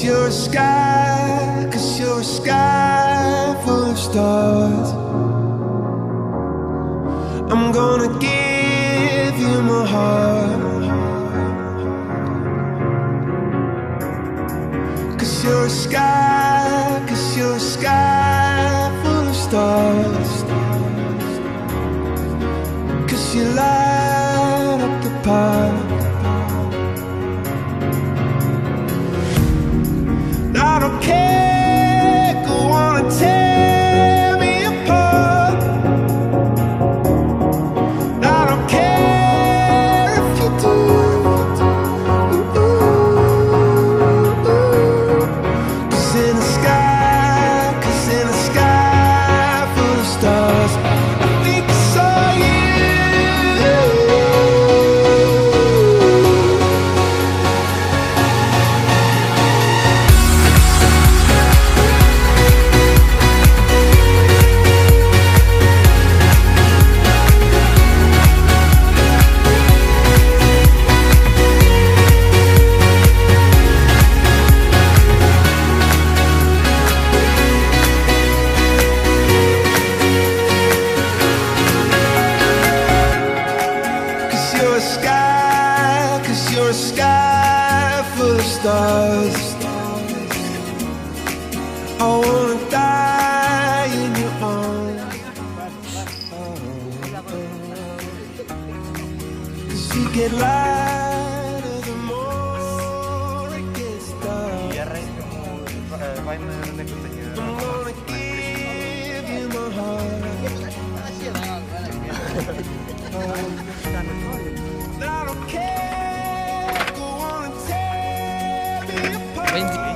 you're a sky, 'cause you're a sky full of stars. I'm gonna give you my heart, 'cause you're a sky, 'cause you're a sky full of stars. 'Cause you light up the park. I don't care, go on and tear me apart. I don't care if you do. Cause in the sky, 'cause in the sky full of stars, I think I saw you. You're a sky full of stars. I wanna die in your arms. 'Cause you get lighter the more it gets dark. I'm gonna give you my heart. I don't care. Go on and tear me apart.